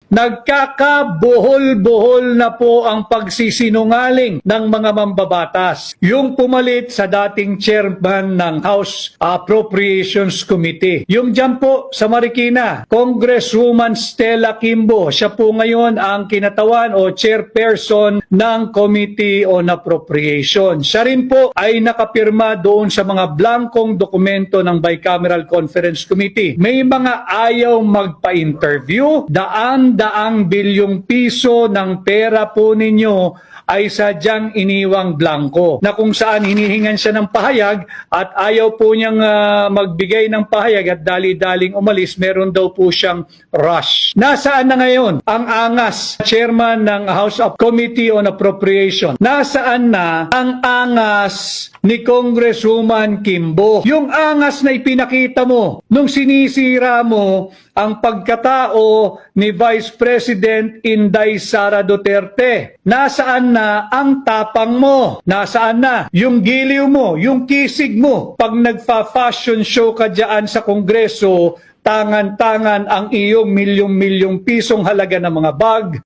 Nagkakabuhol-buhol na po ang pagsisinungaling ng mga mambabatas. Yung pumalit sa dating chairman ng House Appropriations Committee. Yung dyan po sa Marikina, Congresswoman Stella Kimbo, siya po ngayon ang kinatawan o chairperson ng Committee on Appropriation. Siya rin po ay nakapirma doon sa mga blankong dokumento ng Bicameral Conference Committee. May mga ayaw magpa-interview, daan-daang bilyong piso ng pera po ninyo ay sadyang iniwang blanco na kung saan hinihingan siya ng pahayag at ayaw po niyang magbigay ng pahayag at dali-daling umalis, meron daw po siyang rush. Nasaan na ngayon ang angas, chairman ng House of Committee on Appropriation? Nasaan na ang angas ni Congresswoman Kimbo? Yung angas na ipinakita mo nung sinisira mo ang pagkatao ni Vice President Inday Sara Duterte. Nasaan na ang tapang mo? Nasaan na yung giliw mo, yung kisig mo? Pag nagfa-fashion show ka dyan sa Kongreso, tangan-tangan ang iyong milyong-milyong pisong halaga ng mga bag,